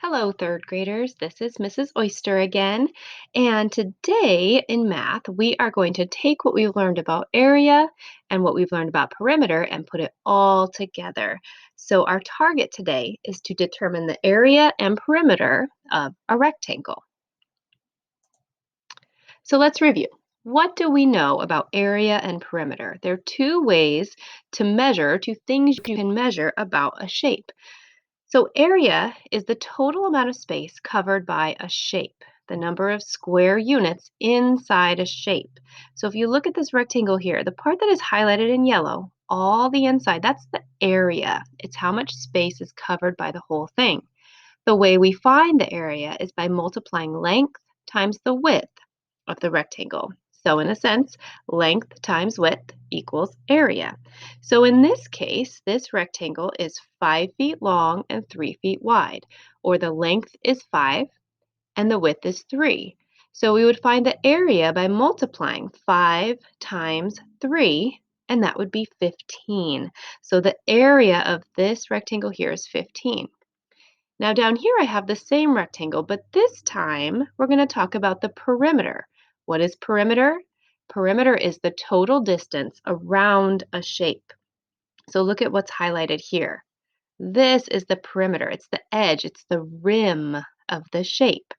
Hello, third graders. This is Mrs. Oyster again. And today in math, we are going to take what we've learned about area and what we've learned about perimeter and put it all together. So, our target today is to determine the area and perimeter of a rectangle. So, let's review. What do we know about area and perimeter? There are two ways to measure, two things you can measure about a shape. So area is the total amount of space covered by a shape, the number of square units inside a shape. So if you look at this rectangle here, the part that is highlighted in yellow, all the inside, that's the area. It's how much space is covered by the whole thing. The way we find the area is by multiplying length times the width of the rectangle. So in a sense, length times width equals area. So in this case, this rectangle is 5 feet long and 3 feet wide, or the length is 5 and the width is 3. So we would find the area by multiplying 5 times 3, and that would be 15. So the area of this rectangle here is 15. Now down here I have the same rectangle, but this time we're going to talk about the perimeter. What is perimeter? Perimeter is the total distance around a shape. So look at what's highlighted here. This is the perimeter. It's the edge, it's the rim of the shape.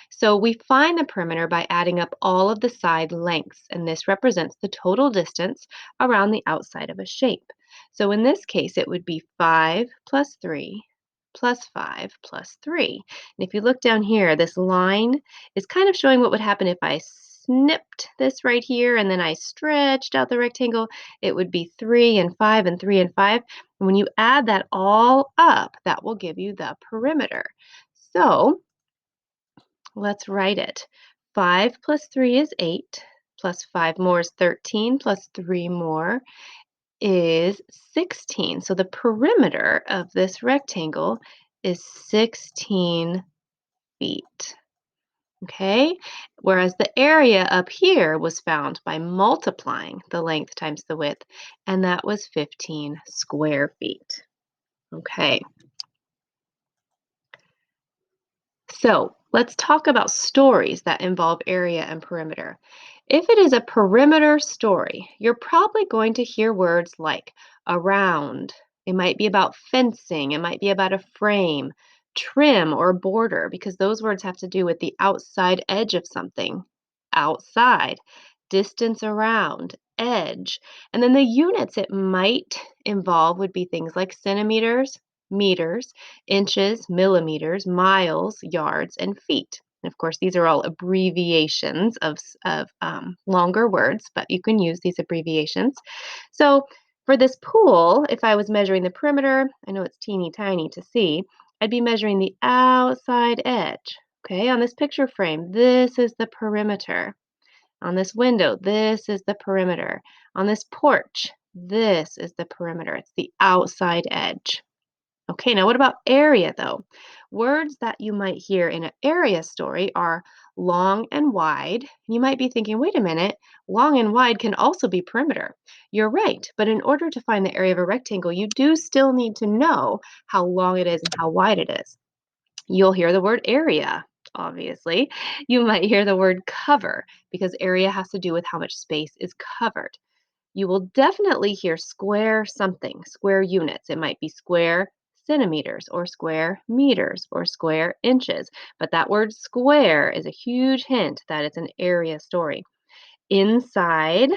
So we find the perimeter by adding up all of the side lengths, and this represents the total distance around the outside of a shape. So in this case, it would be 5 plus 3 plus 5 plus 3. And if you look down here, this line is kind of showing what would happen if I snipped this right here and then I stretched out the rectangle. It would be 3 and 5 and 3 and 5. And when you add that all up, that will give you the perimeter. So let's write it. 5 plus 3 is 8, plus 5 more is 13, plus 3 more is 16. So the perimeter of this rectangle is 16 feet. Okay? Whereas the area up here was found by multiplying the length times the width, and that was 15 square feet. Okay. So let's talk about stories that involve area and perimeter. If it is a perimeter story, you're probably going to hear words like around. It might be about fencing. It might be about a frame, trim, or border, because those words have to do with the outside edge of something. Outside, distance around, edge. And then the units it might involve would be things like centimeters, meters, inches, millimeters, miles, yards, and feet. And of course, these are all abbreviations of longer words, but you can use these abbreviations. So for this pool, if I was measuring the perimeter, I know it's teeny tiny to see, I'd be measuring the outside edge. Okay, on this picture frame, this is the perimeter. On this window, this is the perimeter. On this porch, this is the perimeter. It's the outside edge. Okay, now what about area though? Words that you might hear in an area story are long and wide. You might be thinking, wait a minute, long and wide can also be perimeter. You're right, but in order to find the area of a rectangle, you do still need to know how long it is and how wide it is. You'll hear the word area, obviously. You might hear the word cover because area has to do with how much space is covered. You will definitely hear square something, square units. It might be square centimeters or square meters or square inches. But that word square is a huge hint that it's an area story. Inside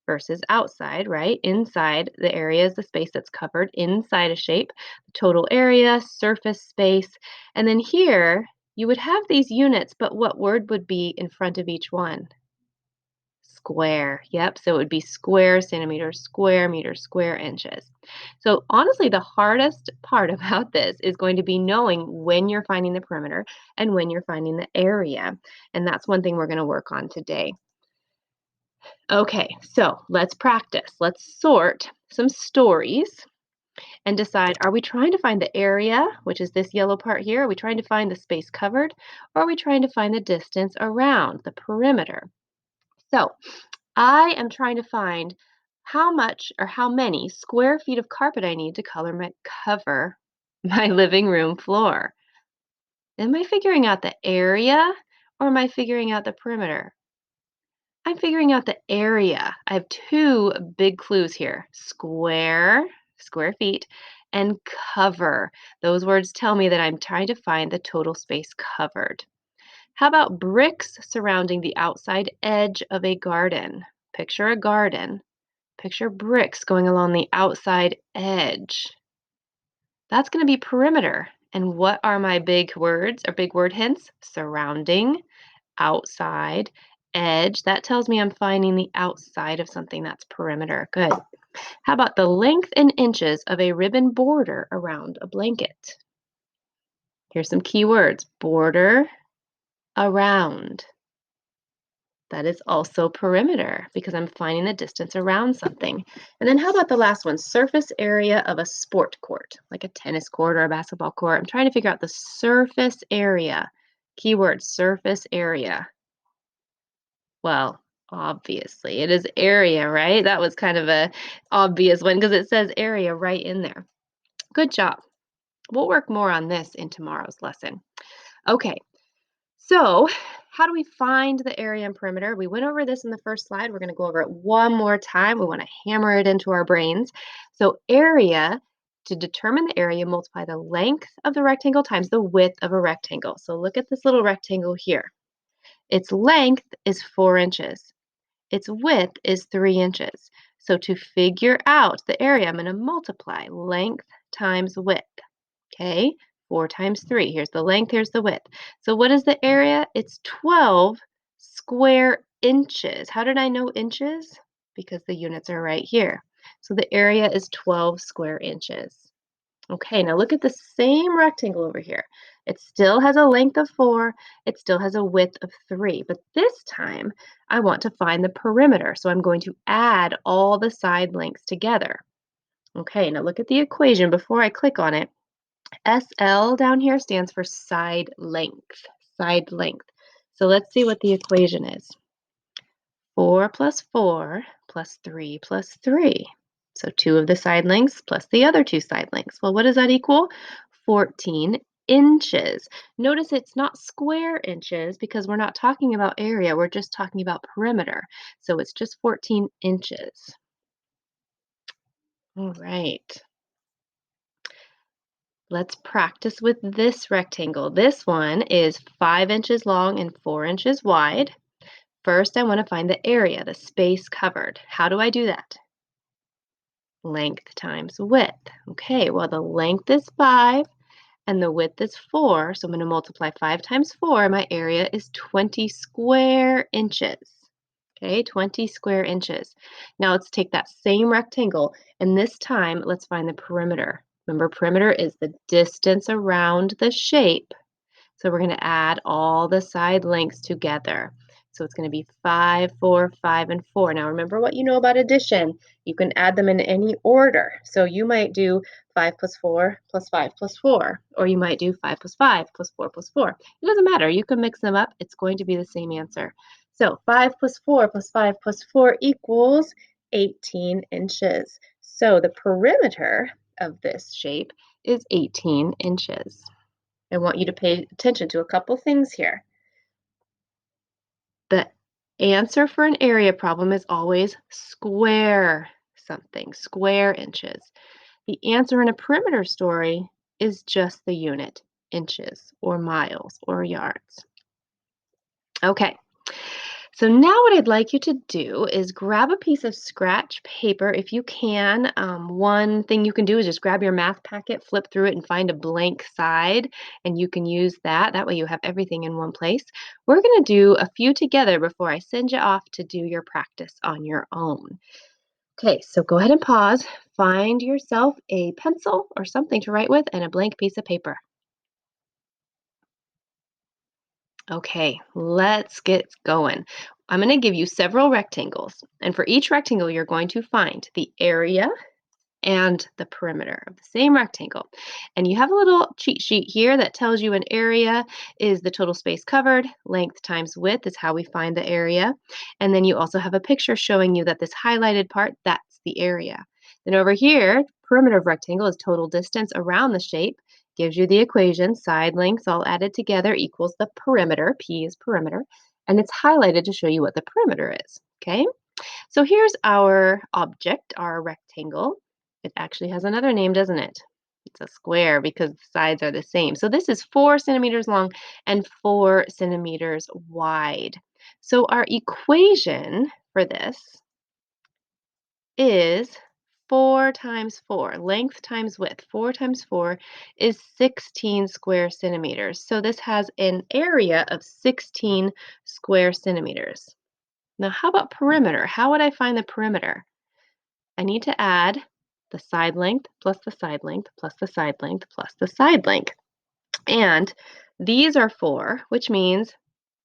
versus outside, right? Inside the area is the space that's covered inside a shape, total area, surface space. And then here you would have these units, but what word would be in front of each one? Square. Yep. So it would be square centimeters, square meters, square inches. So honestly, the hardest part about this is going to be knowing when you're finding the perimeter and when you're finding the area. And that's one thing we're going to work on today. Okay, so let's practice. Let's sort some stories and decide, are we trying to find the area, which is this yellow part here? Are we trying to find the space covered? Or are we trying to find the distance around the perimeter? So I am trying to find how much or how many square feet of carpet I need to cover my living room floor. Am I figuring out the area or am I figuring out the perimeter? I'm figuring out the area. I have two big clues here. Square, square feet, and cover. Those words tell me that I'm trying to find the total space covered. How about bricks surrounding the outside edge of a garden? Picture a garden. Picture bricks going along the outside edge. That's going to be perimeter. And what are my big words or big word hints? Surrounding, outside, edge. That tells me I'm finding the outside of something. That's perimeter. Good. How about the length in inches of a ribbon border around a blanket? Here's some key words. Border, around. That is also perimeter because I'm finding the distance around something. And then how about the last one? Surface area of a sport court, like a tennis court or a basketball court. I'm trying to figure out the surface area. Keyword, surface area. Well, obviously, it is area, right? That was kind of a obvious one because it says area right in there. Good job. We'll work more on this in tomorrow's lesson. Okay, so how do we find the area and perimeter? We went over this in the first slide. We're going to go over it one more time. We want to hammer it into our brains. So area, to determine the area, multiply the length of the rectangle times the width of a rectangle. So look at this little rectangle here. Its length is 4 inches. Its width is 3 inches. So to figure out the area, I'm going to multiply length times width. Okay, 4 times 3. Here's the length, here's the width. So what is the area? It's 12 square inches. How did I know inches? Because the units are right here. So the area is 12 square inches. Okay, now look at the same rectangle over here. It still has a length of 4, it still has a width of 3, but this time I want to find the perimeter, so I'm going to add all the side lengths together. Okay, now look at the equation before I click on it. SL down here stands for side length, side length. So let's see what the equation is. 4 plus 4 plus 3 plus 3. So 2 of the side lengths plus the other 2 side lengths. Well, what does that equal? 14 inches. Notice it's not square inches because we're not talking about area. We're just talking about perimeter. So it's just 14 inches. All right. Let's practice with this rectangle. This one is 5 inches long and 4 inches wide. First, I want to find the area, the space covered. How do I do that? Length times width. Okay, well, the length is 5 and the width is 4. So I'm going to multiply 5 times 4. My area is 20 square inches. Okay, 20 square inches. Now let's take that same rectangle and this time let's find the perimeter. Remember, perimeter is the distance around the shape. So we're going to add all the side lengths together. So it's going to be 5, 4, 5, and 4. Now remember what you know about addition. You can add them in any order. So you might do 5 plus 4 plus 5 plus 4. Or you might do 5 plus 5 plus 4 plus 4. It doesn't matter. You can mix them up. It's going to be the same answer. So 5 plus 4 plus 5 plus 4 equals 18 inches. So the perimeter of this shape is 18 inches. I want you to pay attention to a couple things here. The answer for an area problem is always square something, square inches. The answer in a perimeter story is just the unit, inches or miles or yards. Okay. So now what I'd like you to do is grab a piece of scratch paper if you can. One thing you can do is just grab your math packet, flip through it, and find a blank side, and you can use that. That way you have everything in one place. We're going to do a few together before I send you off to do your practice on your own. Okay, so go ahead and pause. Find yourself a pencil or something to write with and a blank piece of paper. Okay, let's get going. I'm going to give you several rectangles, and for each rectangle, you're going to find the area and the perimeter of the same rectangle. And you have a little cheat sheet here that tells you an area is the total space covered, length times width is how we find the area. And then you also have a picture showing you that this highlighted part, that's the area. Then over here, perimeter of rectangle is total distance around the shape, gives you the equation. Side lengths all added together equals the perimeter. P is perimeter. And it's highlighted to show you what the perimeter is. Okay? So here's our object, our rectangle. It actually has another name, doesn't it? It's a square because the sides are the same. So this is 4 centimeters long and 4 centimeters wide. So our equation for this is 4 times 4, length times width. 4 times 4 is 16 square centimeters. So this has an area of 16 square centimeters. Now, how about perimeter? How would I find the perimeter? I need to add the side length plus the side length plus the side length plus the side length. And these are 4, which means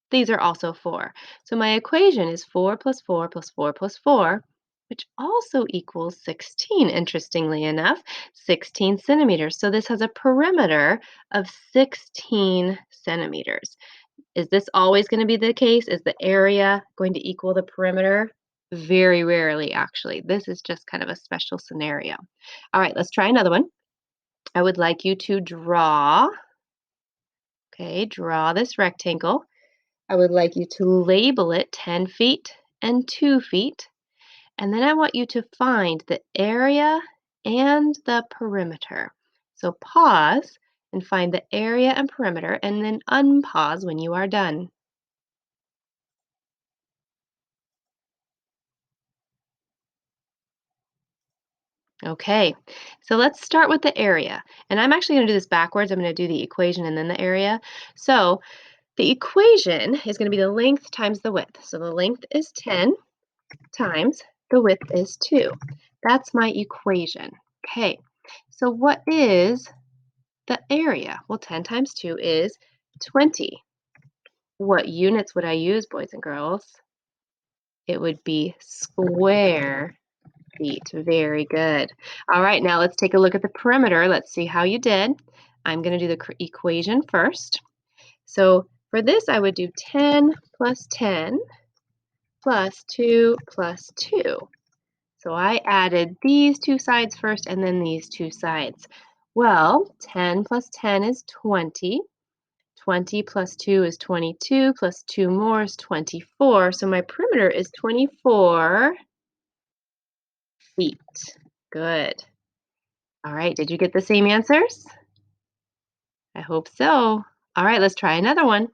these are also 4. So my equation is 4 plus 4 plus 4 plus 4, which also equals 16, interestingly enough, 16 centimeters. So this has a perimeter of 16 centimeters. Is this always going to be the case? Is the area going to equal the perimeter? Very rarely, actually. This is just kind of a special scenario. All right, let's try another one. I would like you to draw, okay, draw this rectangle. I would like you to label it 10 feet and 2 feet. And then I want you to find the area and the perimeter. So pause and find the area and perimeter, and then unpause when you are done. Okay, so let's start with the area. And I'm actually going to do this backwards. I'm going to do the equation and then the area. So the equation is going to be the length times the width. So the length is 10 times the width is 2. That's my equation. Okay, so what is the area? Well, 10 times 2 is 20. What units would I use, boys and girls? It would be square feet. Very good. All right, now let's take a look at the perimeter. Let's see how you did. I'm going to do the equation first. So for this, I would do 10 plus 10 plus 2 plus 2. So I added these two sides first and then these two sides. Well, 10 plus 10 is 20. 20 plus 2 is 22, plus 2 more is 24. So my perimeter is 24 feet. Good. All right, did you get the same answers? I hope so. All right, let's try another one.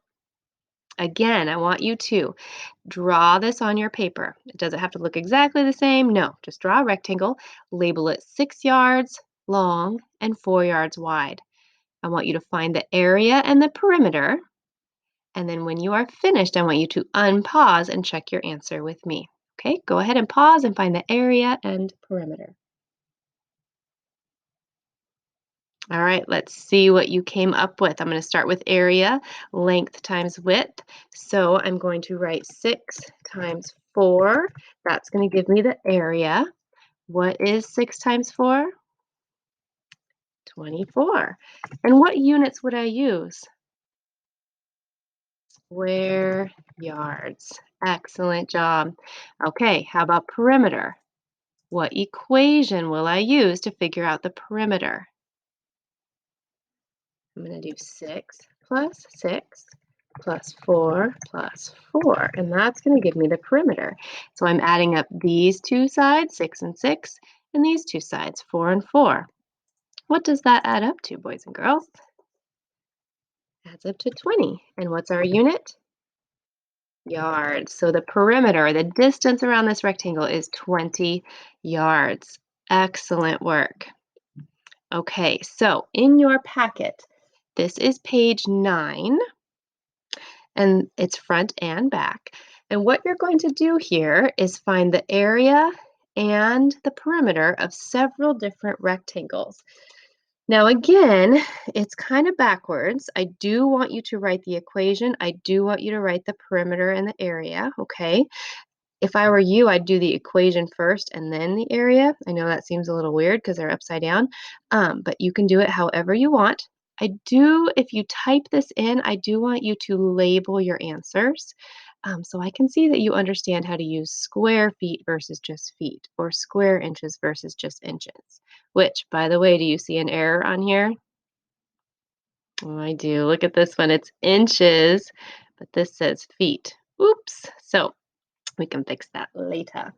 Again, I want you to draw this on your paper. It doesn't have to look exactly the same. No, just draw a rectangle, label it 6 yards long and 4 yards wide. I want you to find the area and the perimeter. And then when you are finished, I want you to unpause and check your answer with me. Okay, go ahead and pause and find the area and perimeter. All right, let's see what you came up with. I'm going to start with area, length times width. So I'm going to write 6 times 4. That's going to give me the area. What is 6 times 4? 24. And what units would I use? Square yards. Excellent job. Okay, how about perimeter? What equation will I use to figure out the perimeter? I'm going to do 6 plus 6 plus 4 plus 4, and that's going to give me the perimeter. So I'm adding up these two sides, 6 and 6, and these two sides, 4 and 4. What does that add up to, boys and girls? Adds up to 20. And what's our unit? Yards. So the perimeter, the distance around this rectangle is 20 yards. Excellent work. Okay, so in your packet, this is page 9, and it's front and back. And what you're going to do here is find the area and the perimeter of several different rectangles. Now, again, it's kind of backwards. I do want you to write the equation. I do want you to write the perimeter and the area, okay? If I were you, I'd do the equation first and then the area. I know that seems a little weird because they're upside down, but you can do it however you want. If you type this in, I do want you to label your answers so I can see that you understand how to use square feet versus just feet or square inches versus just inches. Which, by the way, do you see an error on here? Oh, I do. Look at this one. It's inches, but this says feet. Oops. So we can fix that later.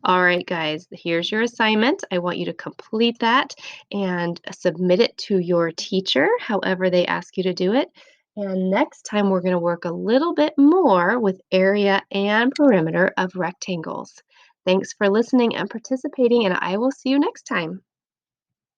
All right, guys, here's your assignment. I want you to complete that and submit it to your teacher, however they ask you to do it. And next time, we're going to work a little bit more with area and perimeter of rectangles. Thanks for listening and participating, and I will see you next time.